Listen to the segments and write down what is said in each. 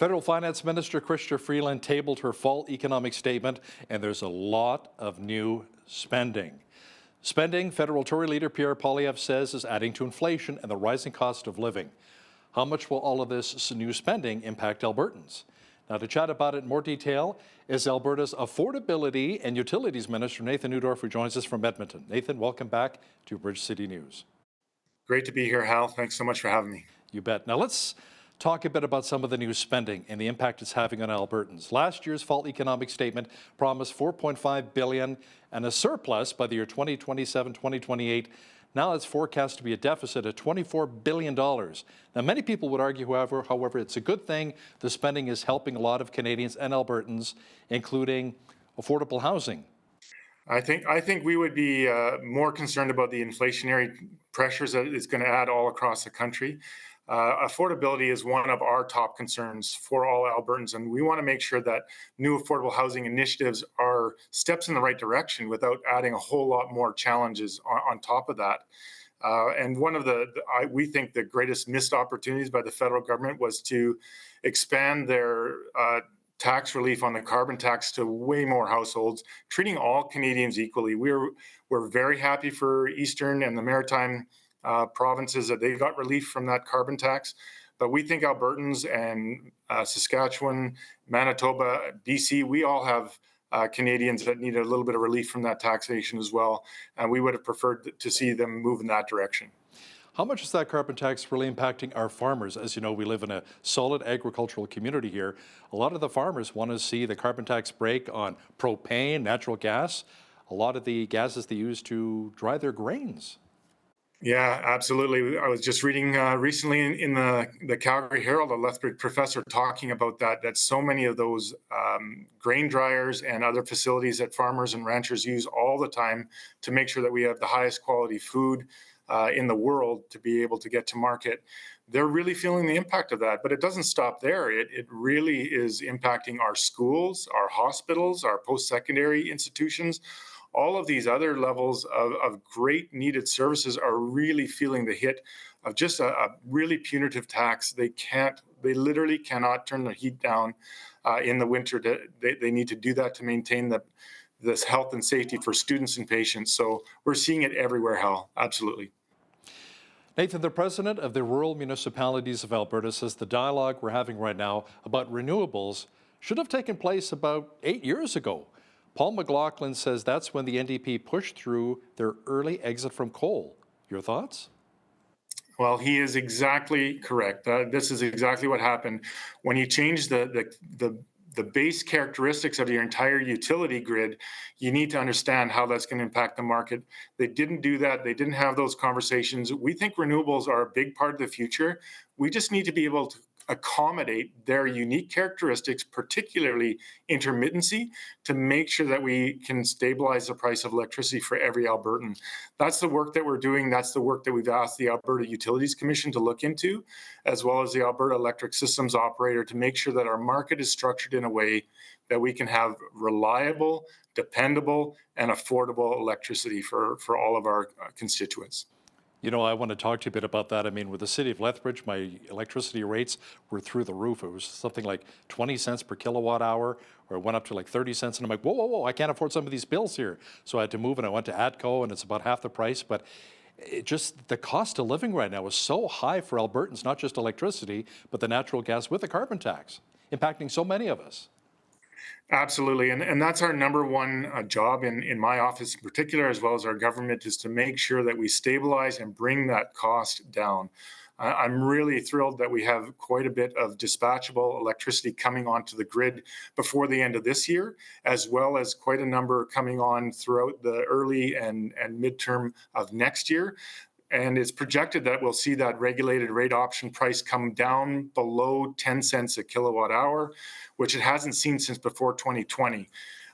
Federal Finance Minister Chrystia Freeland tabled her fall economic statement, and there's a lot of new spending. Spending, federal Tory leader Pierre Poilievre says, is adding to inflation and the rising cost of living. How much will all of this new spending impact Albertans? Now, to chat about it in more detail is Alberta's Affordability and Utilities Minister, Nathan Neudorf, who joins us from Edmonton. Nathan, welcome back to Bridge City News. Great to be here, Hal. Thanks so much for having me. You bet. Now, let's talk a bit about some of the new spending and the impact it's having on Albertans. Last year's fall economic statement promised $4.5 billion and a surplus by the year 2027-2028. Now it's forecast to be a deficit of $24 billion. Now, many people would argue, however, it's a good thing. The spending is helping a lot of Canadians and Albertans, including affordable housing. I think we would be more concerned about the inflationary pressures that it's going to add all across the country. Affordability is one of our top concerns for all Albertans, and we want to make sure that new affordable housing initiatives are steps in the right direction without adding a whole lot more challenges on top of that. And one of we think the greatest missed opportunities by the federal government was to expand their tax relief on the carbon tax to way more households, treating all Canadians equally. We're very happy for Eastern and the Maritime provinces that they got relief from that carbon tax. But we think Albertans and Saskatchewan, Manitoba, BC, we all have Canadians that need a little bit of relief from that taxation as well. And we would have preferred to see them move in that direction. How much is that carbon tax really impacting our farmers? As you know, we live in a solid agricultural community here. A lot of the farmers want to see the carbon tax break on propane, natural gas, a lot of the gases they use to dry their grains. Yeah, absolutely. I was just reading recently in the Calgary Herald, a Lethbridge professor talking about that so many of those grain dryers and other facilities that farmers and ranchers use all the time to make sure that we have the highest quality food in the world to be able to get to market. They're really feeling the impact of that, but it doesn't stop there. It really is impacting our schools, our hospitals, our post-secondary institutions. All of these other levels of great needed services are really feeling the hit of just a really punitive tax. They literally cannot turn the heat down in the winter. They need to do that to maintain this health and safety for students and patients. So we're seeing it everywhere, Hal. Absolutely. Nathan, the president of the Rural Municipalities of Alberta says the dialogue we're having right now about renewables should have taken place about 8 years ago. Paul McLaughlin says that's when the NDP pushed through their early exit from coal. Your thoughts? Well, he is exactly correct. This is exactly what happened. When you change the base characteristics of your entire utility grid, you need to understand how that's going to impact the market. They didn't do that. They didn't have those conversations. We think renewables are a big part of the future. We just need to be able to accommodate their unique characteristics, particularly intermittency, to make sure that we can stabilize the price of electricity for every Albertan. That's the work that we're doing. That's the work that we've asked the Alberta Utilities Commission to look into, as well as the Alberta Electric Systems Operator, to make sure that our market is structured in a way that we can have reliable, dependable, and affordable electricity for all of our constituents. You know, I want to talk to you a bit about that. I mean, with the city of Lethbridge, my electricity rates were through the roof. It was something like 20 cents per kilowatt hour, or it went up to like 30 cents. And I'm like, whoa, I can't afford some of these bills here. So I had to move, and I went to ATCO, and it's about half the price. But the cost of living right now is so high for Albertans, not just electricity, but the natural gas with the carbon tax, impacting so many of us. Absolutely. And that's our number one job in my office in particular, as well as our government, is to make sure that we stabilize and bring that cost down. I'm really thrilled that we have quite a bit of dispatchable electricity coming onto the grid before the end of this year, as well as quite a number coming on throughout the early and midterm of next year. And it's projected that we'll see that regulated rate option price come down below 10 cents a kilowatt hour, which it hasn't seen since before 2020.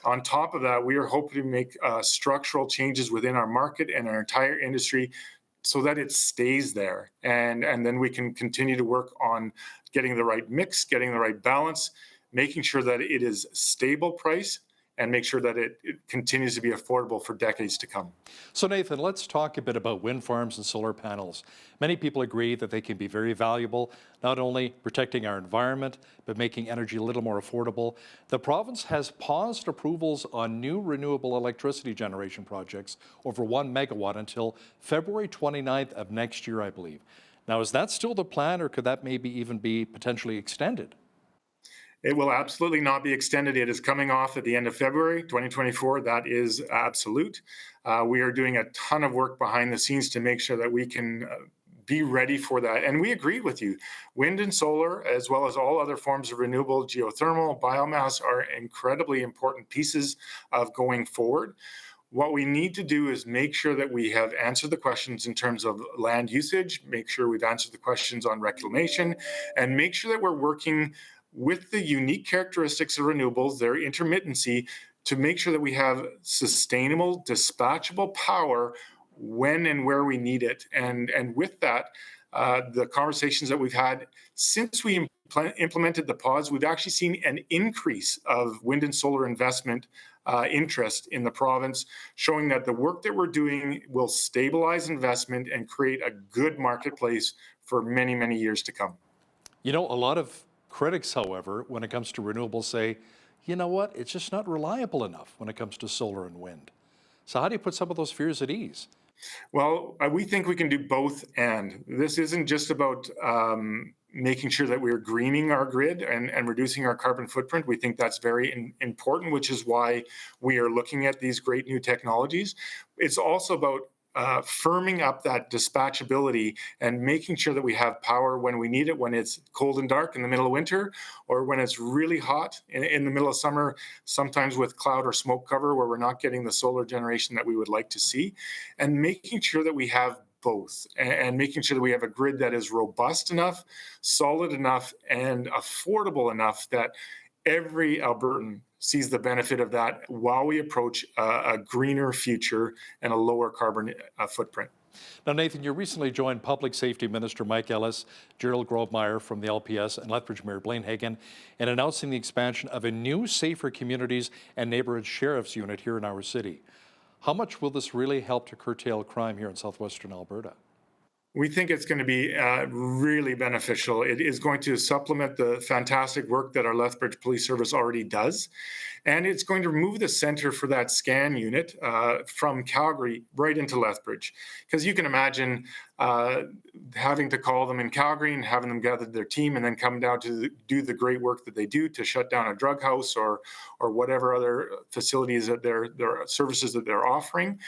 On top of that, we are hoping to make structural changes within our market and our entire industry so that it stays there. And then we can continue to work on getting the right mix, getting the right balance, making sure that it is stable price and make sure that it continues to be affordable for decades to come. So Nathan, let's talk a bit about wind farms and solar panels. Many people agree that they can be very valuable, not only protecting our environment, but making energy a little more affordable. The province has paused approvals on new renewable electricity generation projects over 1 megawatt until February 29th of next year, I believe. Now, is that still the plan, or could that maybe even be potentially extended? It will absolutely not be extended. It is coming off at the end of February 2024. That is absolute. We are doing a ton of work behind the scenes to make sure that we can be ready for that. And we agree with you. Wind and solar, as well as all other forms of renewable, geothermal, biomass, are incredibly important pieces of going forward. What we need to do is make sure that we have answered the questions in terms of land usage, make sure we've answered the questions on reclamation, and make sure that we're working with the unique characteristics of renewables, their intermittency, to make sure that we have sustainable, dispatchable power when and where we need it. And with that, the conversations that we've had since we implemented the pause, we've actually seen an increase of wind and solar investment interest in the province, showing that the work that we're doing will stabilize investment and create a good marketplace for many, many years to come. You know, a lot of critics, however, when it comes to renewables say, you know what, it's just not reliable enough when it comes to solar and wind. So how do you put some of those fears at ease? Well, we think we can do both. And this isn't just about making sure that we're greening our grid and reducing our carbon footprint. We think that's very important, which is why we are looking at these great new technologies. It's also about firming up that dispatchability and making sure that we have power when we need it, when it's cold and dark in the middle of winter, or when it's really hot in the middle of summer, sometimes with cloud or smoke cover where we're not getting the solar generation that we would like to see, and making sure that we have both and making sure that we have a grid that is robust enough, solid enough, and affordable enough that every Albertan sees the benefit of that while we approach a greener future and a lower carbon footprint. Now, Nathan, you recently joined Public Safety Minister Mike Ellis, Gerald Grovemeyer from the LPS, and Lethbridge Mayor Blaine Hagan in announcing the expansion of a new Safer Communities and Neighbourhood Sheriff's Unit here in our city. How much will this really help to curtail crime here in southwestern Alberta? We think it's going to be really beneficial. It is going to supplement the fantastic work that our Lethbridge Police Service already does. And it's going to move the center for that scan unit from Calgary right into Lethbridge. Because you can imagine having to call them in Calgary and having them gather their team and then come down to do the great work that they do to shut down a drug house or whatever other facilities that their services that they're offering.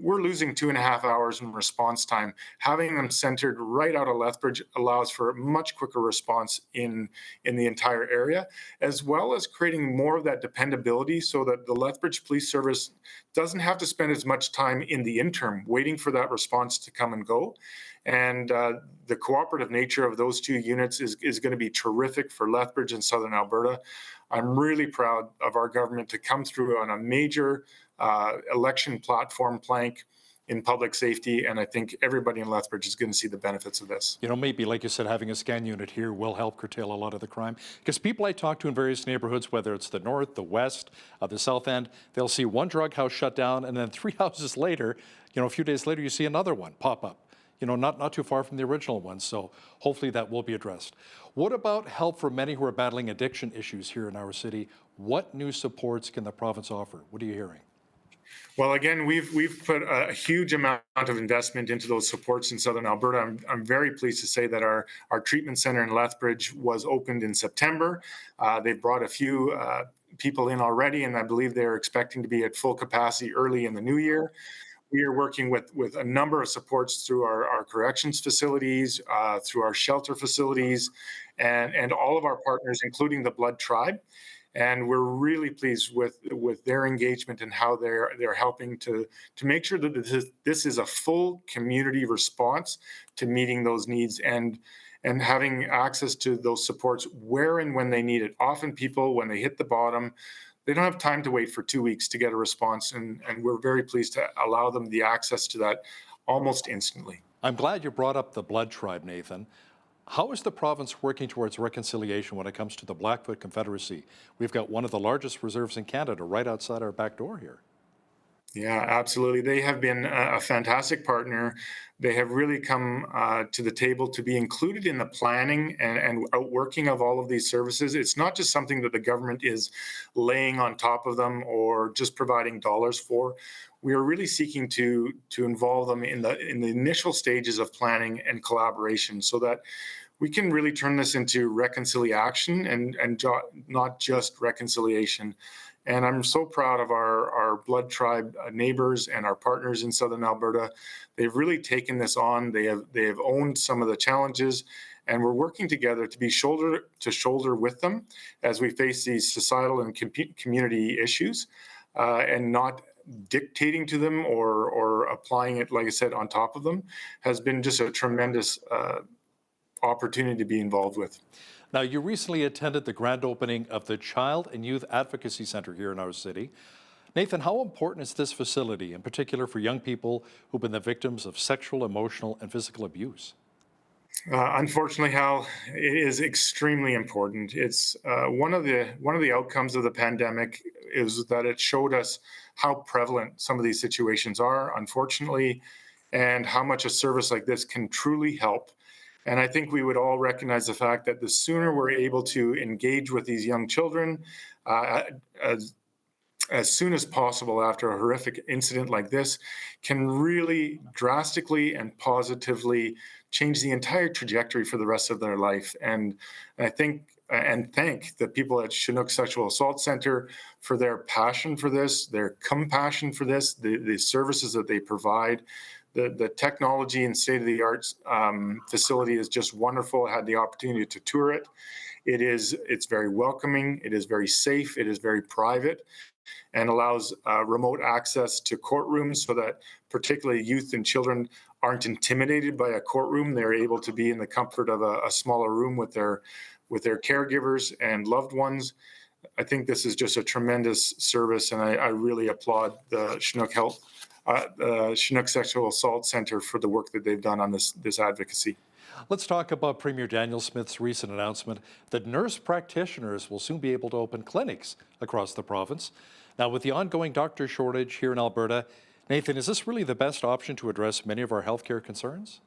We're losing 2.5 hours in response time. Having them centered right out of Lethbridge allows for a much quicker response in the entire area, as well as creating more of that dependability so that the Lethbridge Police Service doesn't have to spend as much time in the interim waiting for that response to come and go. And the cooperative nature of those two units is going to be terrific for Lethbridge and Southern Alberta. I'm really proud of our government to come through on a major election platform plank in public safety, and I think everybody in Lethbridge is going to see the benefits of this. You know, maybe, like you said, having a scan unit here will help curtail a lot of the crime. Because people I talk to in various neighborhoods, whether it's the north, the west, the south end, they'll see one drug house shut down, and then 3 houses later, you know, a few days later, you see another one pop up. You know, not too far from the original one. So hopefully that will be addressed. What about help for many who are battling addiction issues here in our city? What new supports can the province offer? What are you hearing? Well, again, we've put a huge amount of investment into those supports in Southern Alberta. I'm very pleased to say that our treatment center in Lethbridge was opened in September. They've brought a few people in already, and I believe they're expecting to be at full capacity early in the new year. We are working with a number of supports through our corrections facilities, through our shelter facilities, and all of our partners, including the Blood Tribe. And we're really pleased with their engagement and how they're helping to make sure that this is a full community response to meeting those needs and having access to those supports where and when they need it. Often people, when they hit the bottom, they don't have time to wait for 2 weeks to get a response, and we're very pleased to allow them the access to that almost instantly. I'm glad you brought up the Blood Tribe, Nathan. How is the province working towards reconciliation when it comes to the Blackfoot Confederacy? We've got one of the largest reserves in Canada right outside our back door here. Yeah, absolutely. They have been a fantastic partner. They have really come to the table to be included in the planning and outworking of all of these services. It's not just something that the government is laying on top of them or just providing dollars for. We are really seeking to involve them in the initial stages of planning and collaboration, so that we can really turn this into reconciliation and not just reconciliation. And I'm so proud of our Blood Tribe neighbors and our partners in Southern Alberta. They've really taken this on. They have owned some of the challenges, and we're working together to be shoulder to shoulder with them as we face these societal and community issues, and not dictating to them or applying it, like I said, on top of them, has been just a tremendous opportunity to be involved with. Now, you recently attended the grand opening of the Child and Youth Advocacy Centre here in our city. Nathan, how important is this facility, in particular for young people who've been the victims of sexual, emotional, and physical abuse? Unfortunately, Hal, it is extremely important. It's one of the outcomes of the pandemic is that it showed us how prevalent some of these situations are, unfortunately, and how much a service like this can truly help. And I think we would all recognize the fact that the sooner we're able to engage with these young children, as soon as possible after a horrific incident like this, can really drastically and positively change the entire trajectory for the rest of their life. And I think and thank the people at Chinook Sexual Assault Center for their passion for this, their compassion for this, the services that they provide. The technology and state-of-the-art facility is just wonderful. I had the opportunity to tour it. It's very welcoming. It is very safe. It is very private, and allows remote access to courtrooms so that particularly youth and children aren't intimidated by a courtroom. They're able to be in the comfort of a smaller room with their caregivers and loved ones. I think this is just a tremendous service, and I really applaud the Chinook Sexual Assault Center for the work that they've done on this advocacy. Let's talk about Premier Daniel Smith's recent announcement that nurse practitioners will soon be able to open clinics across the province. Now, with the ongoing doctor shortage here in Alberta, Nathan, is this really the best option to address many of our healthcare concerns?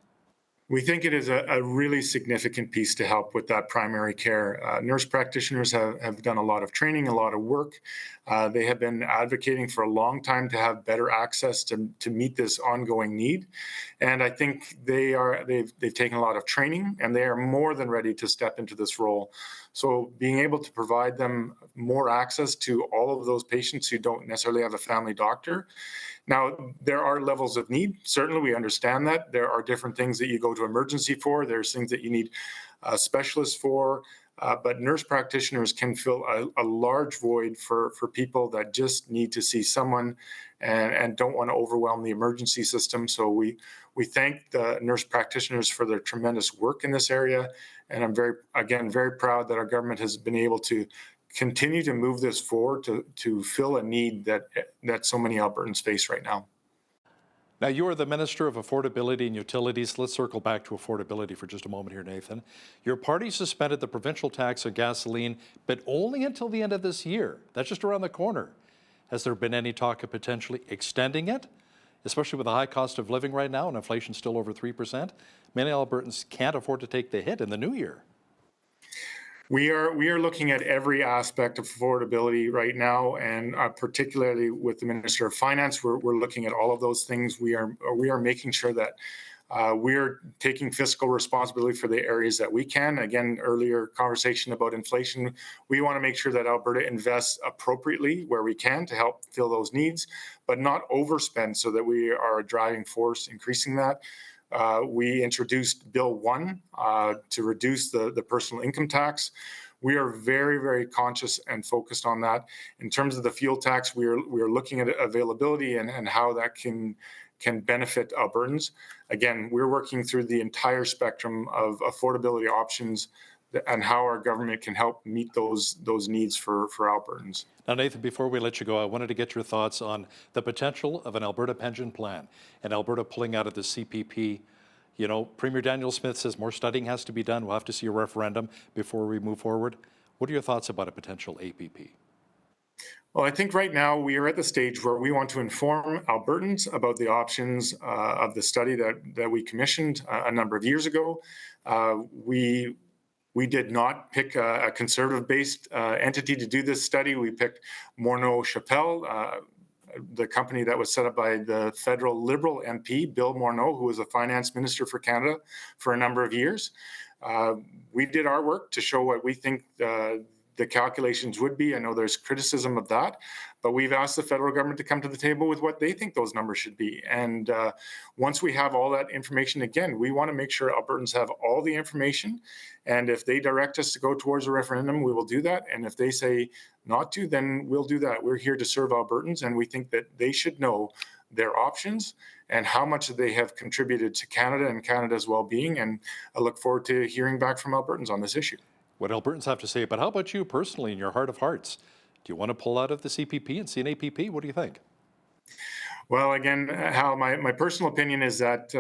We think it is a really significant piece to help with that primary care. Nurse practitioners have done a lot of training, a lot of work. They have been advocating for a long time to have better access to meet this ongoing need. And I think they've taken a lot of training, and they are more than ready to step into this role. So being able to provide them more access to all of those patients who don't necessarily have a family doctor. Now, there are levels of need. Certainly, we understand that. There are different things that you go to emergency for. There's things that you need specialists for. But nurse practitioners can fill a large void for people that just need to see someone and don't want to overwhelm the emergency system. So we thank the nurse practitioners for their tremendous work in this area. And I'm very proud that our government has been able to continue to move this forward to fill a need that so many Albertans face right now. Now, you are the Minister of Affordability and Utilities. Let's circle back to affordability for just a moment here, Nathan. Your party suspended the provincial tax on gasoline, but only until the end of this year. That's just around the corner. Has there been any talk of potentially extending it, especially with the high cost of living right now and inflation still over 3%? Many Albertans can't afford to take the hit in the new year. We are looking at every aspect of affordability right now, and particularly with the Minister of Finance, we're looking at all of those things. We are making sure that we're taking fiscal responsibility for the areas that we can. Again, earlier conversation about inflation, we want to make sure that Alberta invests appropriately where we can to help fill those needs, but not overspend so that we are a driving force increasing that. We introduced Bill 1 to reduce the personal income tax. We are very, very conscious and focused on that. In terms of the fuel tax, we are looking at availability and how that can benefit Albertans. Again, we're working through the entire spectrum of affordability options and how our government can help meet those needs for Albertans. Now, Nathan, before we let you go, I wanted to get your thoughts on the potential of an Alberta pension plan and Alberta pulling out of the CPP. You know, Premier Daniel Smith says more studying has to be done. We'll have to see a referendum before we move forward. What are your thoughts about a potential APP? Well, I think right now we are at the stage where we want to inform Albertans about the options of the study that we commissioned a number of years ago. We did not pick a conservative-based entity to do this study. We picked Morneau Chappelle, the company that was set up by the federal Liberal MP, Bill Morneau, who was a finance minister for Canada for a number of years. We did our work to show what we think the calculations would be. I know there's criticism of that, but we've asked the federal government to come to the table with what they think those numbers should be. And once we have all that information, again, we want to make sure Albertans have all the information. And if they direct us to go towards a referendum, we will do that. And if they say not to, then we'll do that. We're here to serve Albertans, and we think that they should know their options and how much they have contributed to Canada and Canada's well-being. And I look forward to hearing back from Albertans on this issue. What Albertans have to say, but how about you personally in your heart of hearts? Do you want to pull out of the CPP and see an APP? What do you think? Well, again, Hal, my personal opinion is that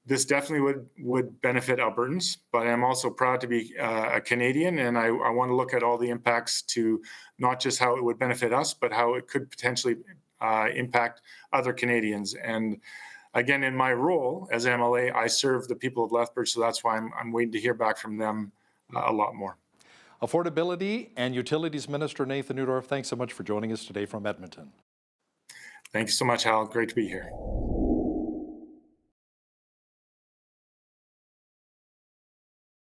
this definitely would benefit Albertans, but I'm also proud to be a Canadian, and I want to look at all the impacts to not just how it would benefit us, but how it could potentially impact other Canadians. And again, in my role as MLA, I serve the people of Lethbridge, so that's why I'm waiting to hear back from them a lot more. Affordability and Utilities Minister Nathan Neudorf, thanks so much for joining us today from Edmonton. Thank you so much, Hal. Great to be here.